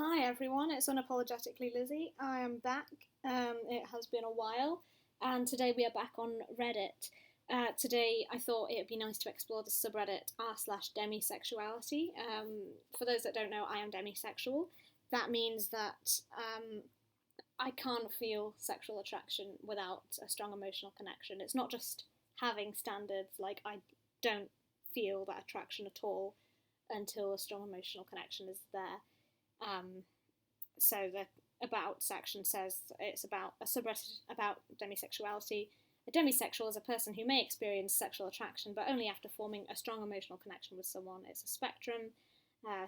Hi everyone, it's Unapologetically Lizzie. I am back. It has been a while, and today we are back on Reddit. Today I thought it would be nice to explore the subreddit r/demisexuality. For those that don't know, I am demisexual. That means that I can't feel sexual attraction without a strong emotional connection. It's not just having standards, like I don't feel that attraction at all until a strong emotional connection is there. Um, so the about section says it's about a subreddit about demisexuality. A demisexual is a person who may experience sexual attraction, but only after forming a strong emotional connection with someone. It's a spectrum.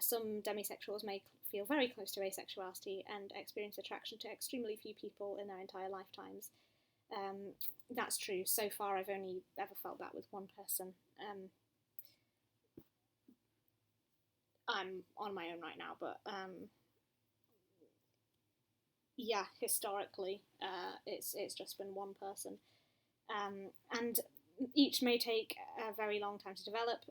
Some demisexuals may feel very close to asexuality and experience attraction to extremely few people in their entire lifetimes. That's true. So far, I've only ever felt that with one person. I'm on my own right now, but yeah, historically, it's just been one person, and each may take a very long time to develop,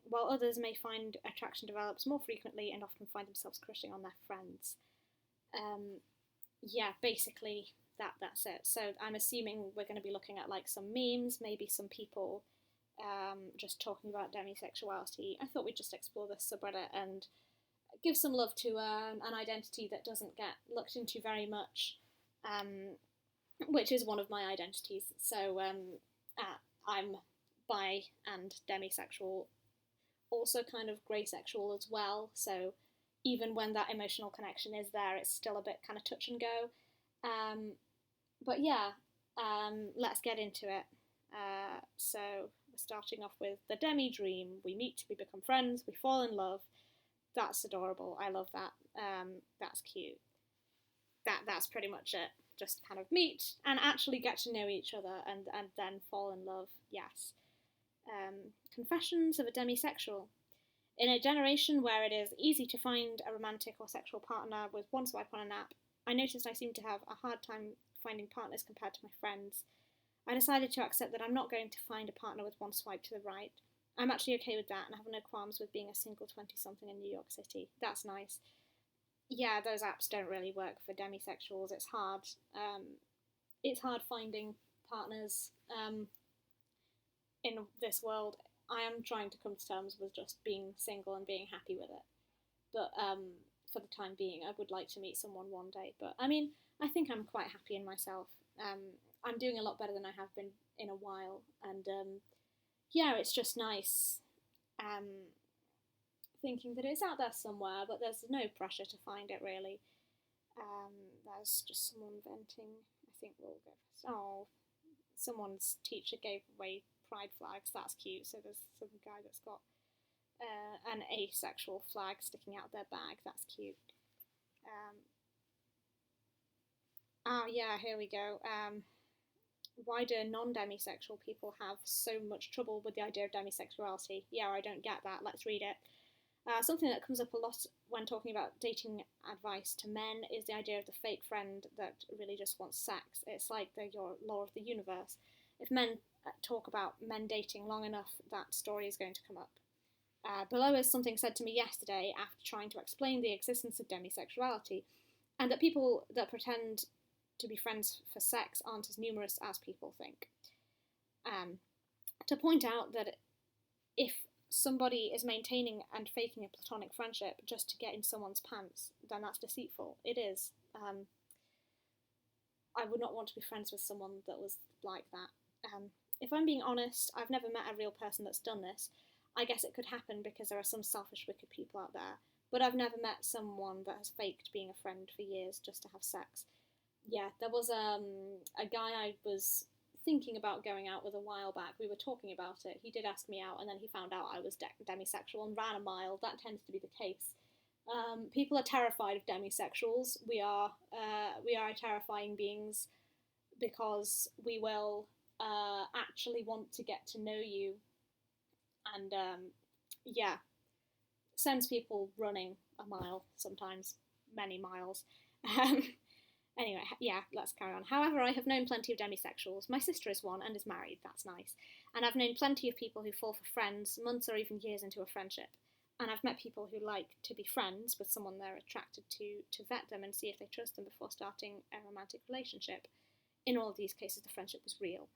while others may find attraction develops more frequently and often find themselves crushing on their friends. Yeah, basically that's it. So I'm assuming we're going to be looking at like some memes, maybe some people just talking about demisexuality. I thought we'd just explore this subreddit and give some love to an identity that doesn't get looked into very much, which is one of my identities. So I'm bi and demisexual, also kind of grey sexual as well. So even when that emotional connection is there, it's still a bit kind of touch and go. But yeah, let's get into it. So we're starting off with the demi dream. We meet, we become friends, we fall in love. That's adorable. I love that. That's cute. That's pretty much it. Just kind of meet and actually get to know each other and then fall in love. Yes. Confessions of a demisexual. In a generation where it is easy to find a romantic or sexual partner with one swipe on an app, I noticed I seem to have a hard time finding partners compared to my friends. I decided to accept that I'm not going to find a partner with one swipe to the right. I'm actually okay with that and have no qualms with being a single 20-something in New York City. That's nice. Yeah, those apps don't really work for demisexuals. It's hard. It's hard finding partners in this world. I am trying to come to terms with just being single and being happy with it. But for the time being, I would like to meet someone one day. But I mean, I think I'm quite happy in myself. I'm doing a lot better than I have been in a while, and yeah, it's just nice thinking that it's out there somewhere, but there's no pressure to find it really. There's just someone venting. I think we'll go. Oh, someone's teacher gave away pride flags. That's cute. So there's some guy that's got an asexual flag sticking out their bag. That's cute. Oh yeah, here we go. Why do non-demisexual people have so much trouble with the idea of demisexuality? Yeah, I don't get that. Let's read it. Something that comes up a lot when talking about dating advice to men is the idea of the fake friend that really just wants sex. It's like your law of the universe. If men talk about men dating long enough, that story is going to come up. Below is something said to me yesterday after trying to explain the existence of demisexuality, and that people that pretend to be friends for sex aren't as numerous as people think. To point out that if somebody is maintaining and faking a platonic friendship just to get in someone's pants, then that's deceitful. It is. I would not want to be friends with someone that was like that. If I'm being honest, I've never met a real person that's done this. I guess it could happen because there are some selfish, wicked people out there, but I've never met someone that has faked being a friend for years just to have sex. Yeah, there was a guy I was thinking about going out with a while back. We were talking about it. He did ask me out, and then he found out I was demisexual and ran a mile. That tends to be the case. People are terrified of demisexuals. We are terrifying beings because we will actually want to get to know you, and yeah, sends people running a mile sometimes, many miles. Anyway, yeah, let's carry on. However, I have known plenty of demisexuals. My sister is one and is married, that's nice. And I've known plenty of people who fall for friends months or even years into a friendship. And I've met people who like to be friends with someone they're attracted to vet them and see if they trust them before starting a romantic relationship. In all of these cases, the friendship was real.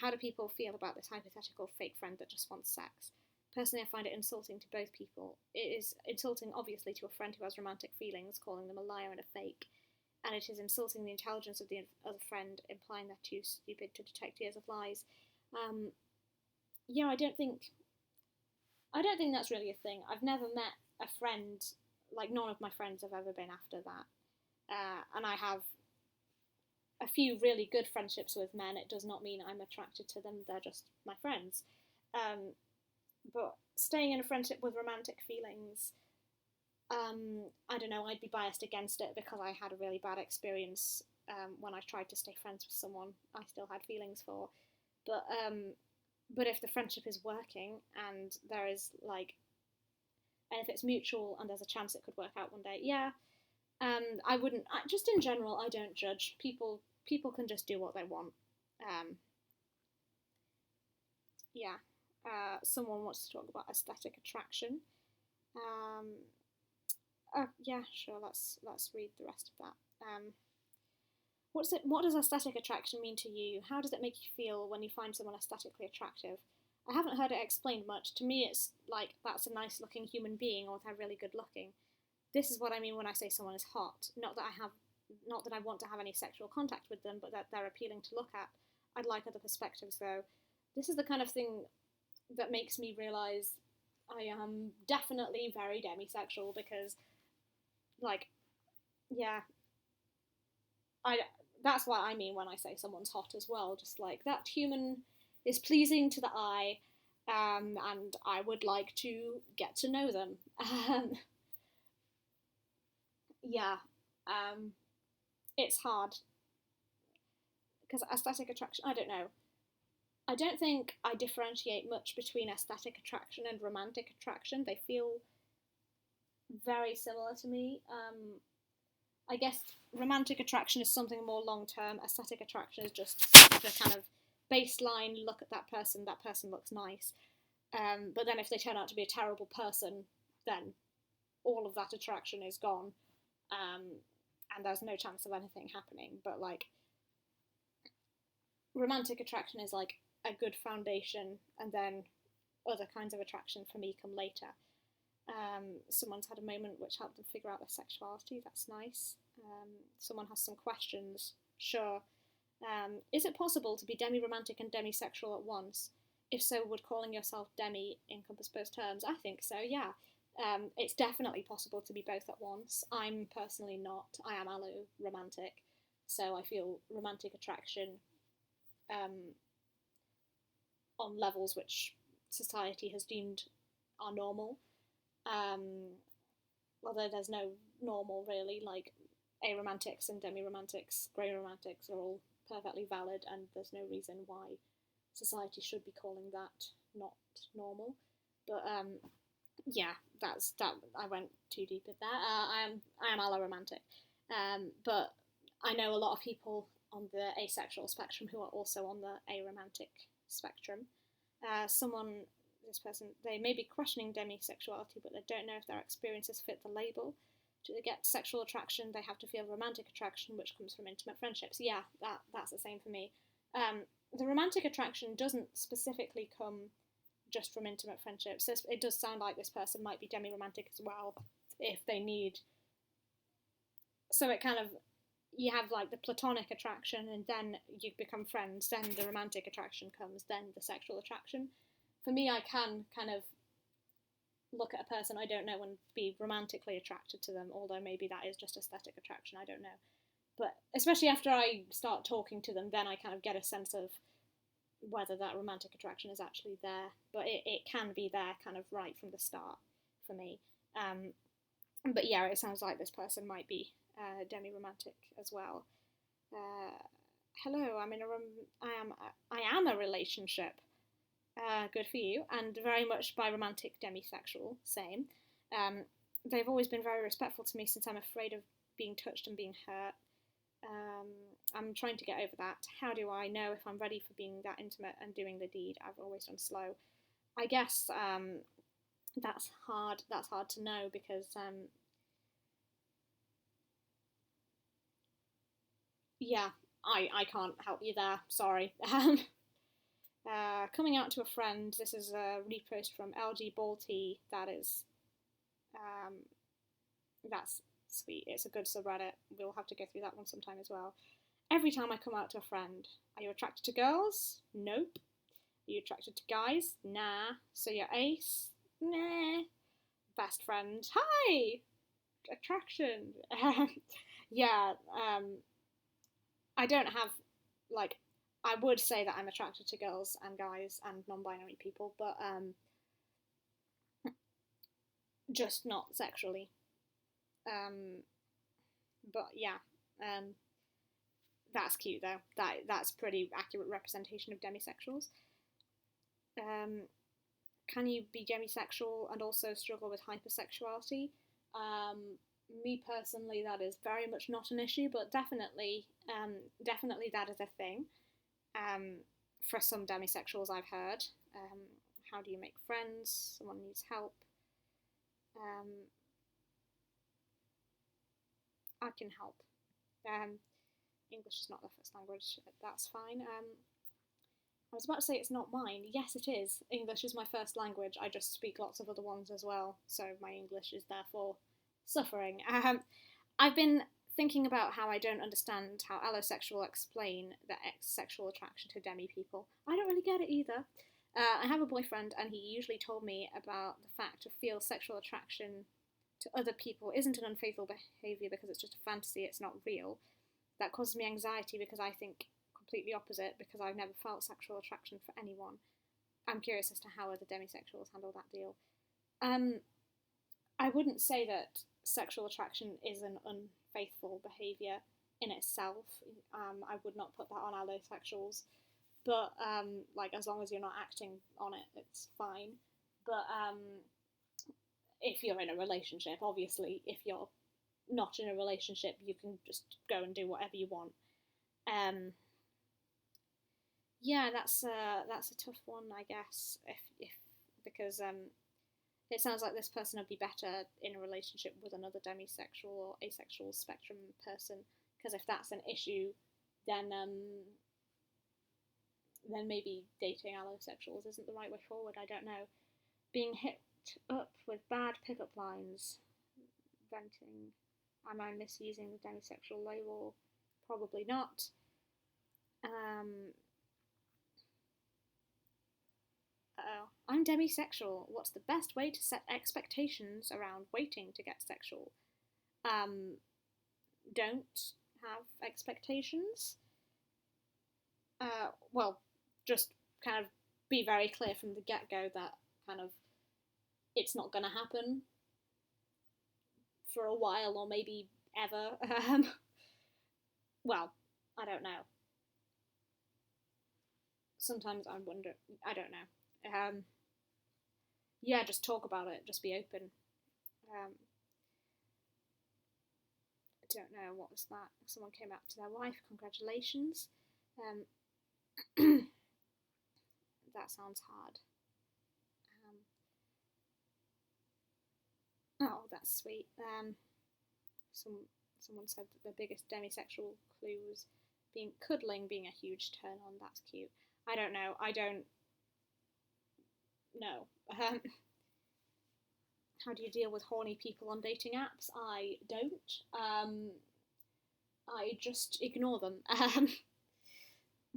How do people feel about this hypothetical fake friend that just wants sex? Personally, I find it insulting to both people. It is insulting, obviously, to a friend who has romantic feelings, calling them a liar and a fake. And it is insulting the intelligence of the other friend, implying they're too stupid to detect years of lies. Yeah, I don't think that's really a thing. I've never met a friend, like none of my friends have ever been after that. And I have a few really good friendships with men. It does not mean I'm attracted to them, they're just my friends. But staying in a friendship with romantic feelings, I don't know, I'd be biased against it because I had a really bad experience when I tried to stay friends with someone I still had feelings for. But if the friendship is working and there is and if it's mutual and there's a chance it could work out one day, yeah. I wouldn't. Just in general, I don't judge people. People can just do what they want. Yeah. Someone wants to talk about aesthetic attraction. Oh yeah, sure. Let's read the rest of that. What does aesthetic attraction mean to you? How does it make you feel when you find someone aesthetically attractive? I haven't heard it explained much. To me, it's like that's a nice looking human being or they're really good looking. This is what I mean when I say someone is hot. Not that I want to have any sexual contact with them, but that they're appealing to look at. I'd like other perspectives though. This is the kind of thing that makes me realise I am definitely very demisexual because, yeah, that's what I mean when I say someone's hot as well. Just like that human is pleasing to the eye, and I would like to get to know them. Yeah, it's hard because aesthetic attraction, I don't know. I don't think I differentiate much between aesthetic attraction and romantic attraction. They feel very similar to me. I guess romantic attraction is something more long term. Aesthetic attraction is just the kind of baseline look at that person looks nice. But then if they turn out to be a terrible person, then all of that attraction is gone. And there's no chance of anything happening. But romantic attraction is like a good foundation, and then other kinds of attraction for me come later. Someone's had a moment which helped them figure out their sexuality. That's nice. Someone has some questions. Sure. Is it possible to be demi-romantic and demisexual at once? If so, would calling yourself demi encompass both terms? I think so, yeah. It's definitely possible to be both at once. I'm personally not. I am allo-romantic, so I feel romantic attraction on levels which society has deemed are normal. Although there's no normal really, like aromantics and demi-romantics, grey romantics are all perfectly valid, and there's no reason why society should be calling that not normal. But yeah, that's that. I went too deep at that. I am allo-romantic, but I know a lot of people on the asexual spectrum who are also on the aromantic spectrum. This person, they may be questioning demisexuality, but they don't know if their experiences fit the label. To get sexual attraction, they have to feel romantic attraction, which comes from intimate friendships. Yeah, that's the same for me. The romantic attraction doesn't specifically come just from intimate friendships. It does sound like this person might be demi-romantic as well, if they need. So it kind of, you have like the platonic attraction, and then you become friends, then the romantic attraction comes, then the sexual attraction. For me, I can kind of look at a person I don't know and be romantically attracted to them, although maybe that is just aesthetic attraction, I don't know. But especially after I start talking to them, then I kind of get a sense of whether that romantic attraction is actually there. But it can be there kind of right from the start for me. But yeah, it sounds like this person might be demi-romantic as well. Hello, I am a relationship. Good for you, and very much biromantic demisexual, same. They've always been very respectful to me since I'm afraid of being touched and being hurt. I'm trying to get over that. How do I know if I'm ready for being that intimate and doing the deed? I've always done slow. I guess That's hard. That's hard to know because yeah, I can't help you there. Sorry. Coming out to a friend. This is a repost from LG Balti. Um, that's sweet. It's a good subreddit. We'll have to go through that one sometime as well. Every time I come out to a friend, are you attracted to girls? Nope. Are you attracted to guys? Nah. So you're ace? Nah. Best friend? Hi. Attraction. Yeah. I don't have like. I would say that I'm attracted to girls and guys and non-binary people, but just not sexually. Um, but yeah, um, that's cute though. That's pretty accurate representation of demisexuals. Um, can you be demisexual and also struggle with hypersexuality? Um, Me personally, that is very much not an issue, but definitely that is a thing. Um, for some demisexuals, I've heard. Um, how do you make friends? Someone needs help. Um, I can help. Um, English is not their first language. That's fine. I was about to say it's not mine. Yes, it is. English is my first language. I just speak lots of other ones as well, so my English is therefore suffering. I've been thinking about how I don't understand how allosexual explain the sexual attraction to demi people. I don't really get it either. I have a boyfriend, and he usually told me about the fact to feel sexual attraction to other people isn't an unfaithful behaviour because it's just a fantasy, it's not real. That causes me anxiety because I think completely opposite because I've never felt sexual attraction for anyone. I'm curious as to how other demisexuals handle that deal. Um, I wouldn't say that sexual attraction is an unfaithful behaviour in itself. I would not put that on allosexuals, but like as long as you're not acting on it, it's fine. But if you're in a relationship, obviously, if you're not in a relationship, you can just go and do whatever you want. Um, yeah, that's a tough one, I guess. If because it sounds like this person would be better in a relationship with another demisexual or asexual spectrum person. Because if that's an issue, then then maybe dating allosexuals isn't the right way forward. I don't know. Being hit up with bad pickup lines, venting. Am I misusing the demisexual label? Probably not. Um, I'm demisexual. What's the best way to set expectations around waiting to get sexual? Um, don't have expectations. Well, just kind of be very clear from the get go that kind of it's not going to happen for a while or maybe ever. Well, I don't know. Sometimes I wonder. I don't know. Yeah, just talk about it. Just be open. Um, I don't know what was that. Someone came out to their wife. Congratulations. Um, that sounds hard. Oh, that's sweet. Some someone said that the biggest demisexual clue was being cuddling being a huge turn on. That's cute. I don't know. I don't know. How do you deal with horny people on dating apps? I don't. I just ignore them.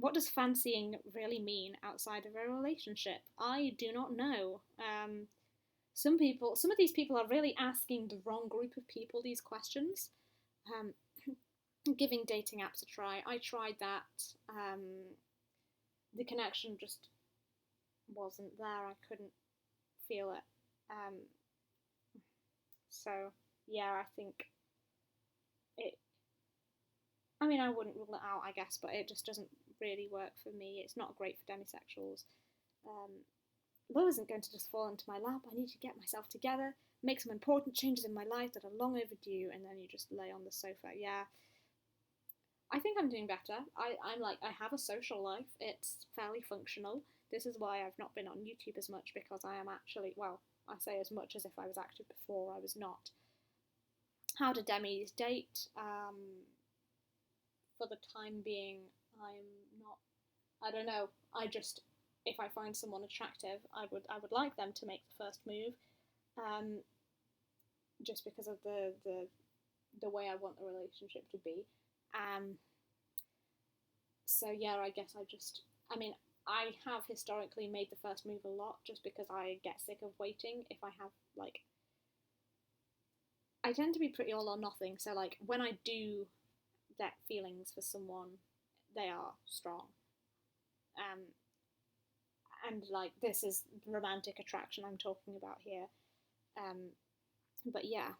What does fancying really mean outside of a relationship? I do not know. Some of these people are really asking the wrong group of people these questions. Um, Giving dating apps a try. I tried that. The connection just wasn't there. I couldn't feel it. Um, so yeah, I think it. I mean, I wouldn't rule it out, I guess, but it just doesn't really work for me. It's not great for demisexuals. Um, Love isn't going to just fall into my lap. I need to get myself together, make some important changes in my life that are long overdue, and then you just lay on the sofa. Yeah, I think I'm doing better. I'm like, I have a social life. It's fairly functional. This is why I've not been on YouTube as much because I am actually, well, I say as much as if I was active before I was not. How do demis date? For the time being, I'm not. I don't know. If I find someone attractive, I would like them to make the first move, just because of the way I want the relationship to be. So yeah, I guess I have historically made the first move a lot, just because I get sick of waiting. If I have I tend to be pretty all or nothing. So when I do get feelings for someone, they are strong. And this is romantic attraction I'm talking about here. But yeah.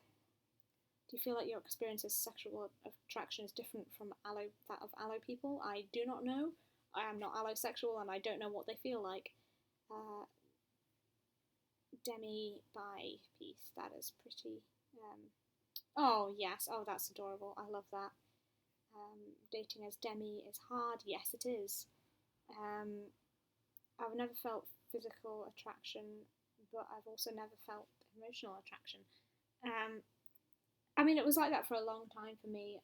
Do you feel like your experience of sexual attraction is different from that of allo people? I do not know. I am not allosexual, and I don't know what they feel like. Demi bi piece, that is pretty. Oh yes, oh that's adorable. I love that. Dating as demi is hard. Yes, it is. I've never felt physical attraction, but I've also never felt emotional attraction. It was like that for a long time for me.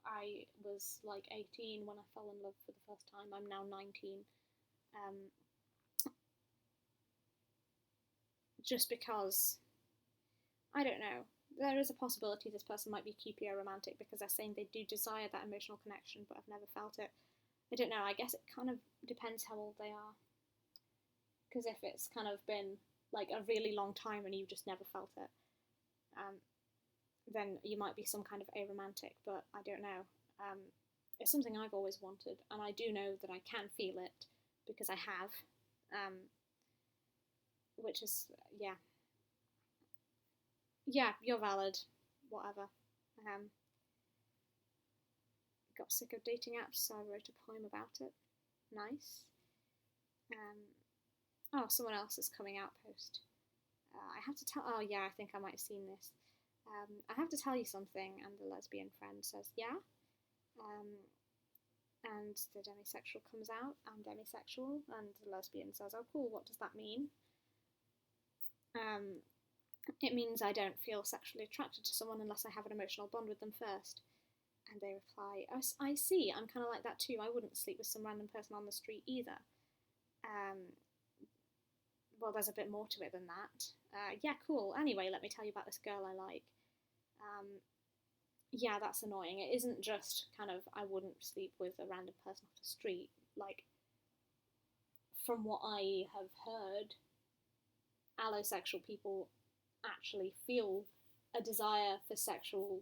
I was 18 when I fell in love for the first time. I'm now 19. Just because, I don't know, there is a possibility this person might be creepy or romantic because they're saying they do desire that emotional connection, but I've never felt it. I don't know, I guess it kind of depends how old they are. Because if it's kind of been a really long time and you've just never felt it, then you might be some kind of aromantic, but I don't know. It's something I've always wanted, and I do know that I can feel it because I have, which is, yeah. Yeah, you're valid, whatever. Got sick of dating apps, so I wrote a poem about it. Nice. Oh, someone else is coming out post. I have to tell. Oh yeah, I think I might have seen this. I have to tell you something, and the lesbian friend says, yeah. And the demisexual comes out, I'm demisexual, and the lesbian says, oh cool, what does that mean? It means I don't feel sexually attracted to someone unless I have an emotional bond with them first. And they reply, I see, I'm kind of like that too, I wouldn't sleep with some random person on the street either. Well, there's a bit more to it than that. Yeah, cool. Anyway, let me tell you about this girl I like. Yeah, that's annoying. It isn't just kind of, I wouldn't sleep with a random person off the street. From what I have heard, allosexual people actually feel a desire for sexual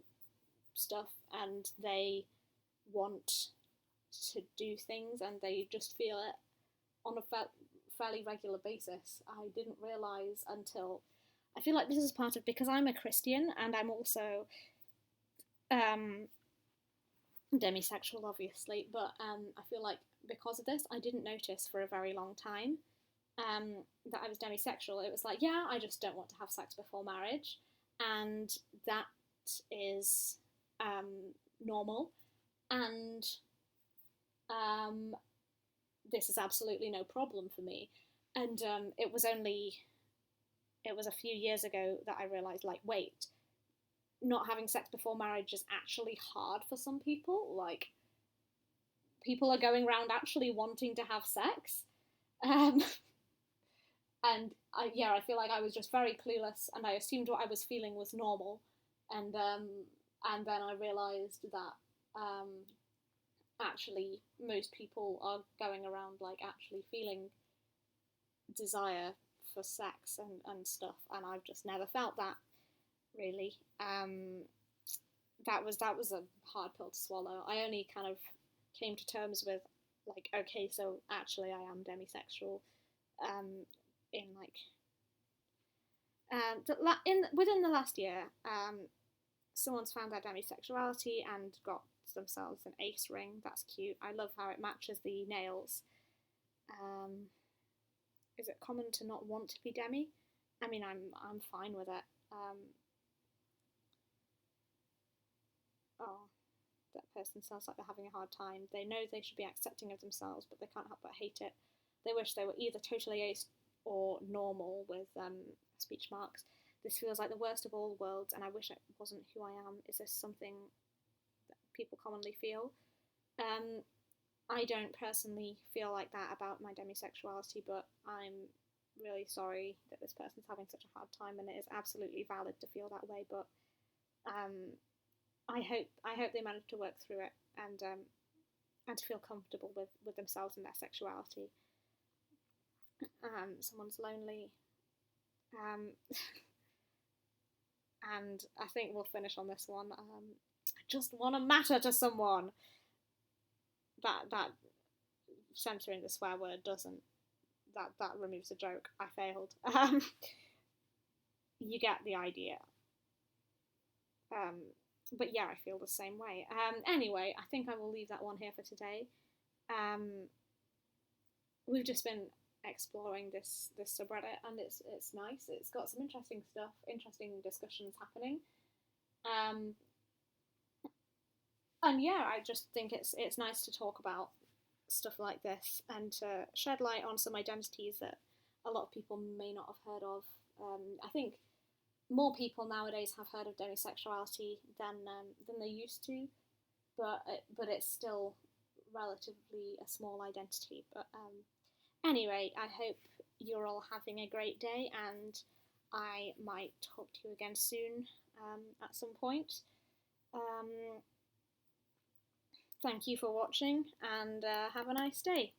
stuff, and they want to do things, and they just feel it on a fairly regular basis. I didn't realise until, I feel like this is part of, because I'm a Christian and I'm also demisexual, obviously, but I feel like because of this, I didn't notice for a very long time that I was demisexual. It was like, yeah, I just don't want to have sex before marriage, and that is normal, and this is absolutely no problem for me. And it was a few years ago that I realised, wait, not having sex before marriage is actually hard for some people. People are going around actually wanting to have sex. And I feel like I was just very clueless, and I assumed what I was feeling was normal. And then I realised that actually most people are going around actually feeling desire for sex and stuff, and I've just never felt that, really. That was a hard pill to swallow. I only kind of came to terms with okay, so actually I am demisexual within the last year. Someone's found their demisexuality and got themselves an ace ring. That's cute. I love how it matches the nails. Is it common to not want to be demi? I mean, I'm fine with it. Oh, that person sounds like they're having a hard time. They know they should be accepting of themselves, but they can't help but hate it. They wish they were either totally or normal with speech marks. This feels like the worst of all worlds, and I wish it wasn't who I am. Is this something that people commonly feel? I don't personally feel like that about my demisexuality, but I'm really sorry that this person's having such a hard time, and it is absolutely valid to feel that way. But I hope they manage to work through it and to feel comfortable with themselves and their sexuality. Someone's lonely, and I think we'll finish on this one. I just want to matter to someone. That censoring the swear word doesn't. That removes the joke. I failed. You get the idea. But yeah, I feel the same way. Anyway, I think I will leave that one here for today. We've just been exploring this subreddit, and it's nice. It's got some interesting stuff, interesting discussions happening. And yeah, I just think it's nice to talk about stuff like this and to shed light on some identities that a lot of people may not have heard of. I think more people nowadays have heard of demisexuality than they used to, but it's still relatively a small identity. But anyway, I hope you're all having a great day, and I might talk to you again soon at some point. Thank you for watching, and have a nice day.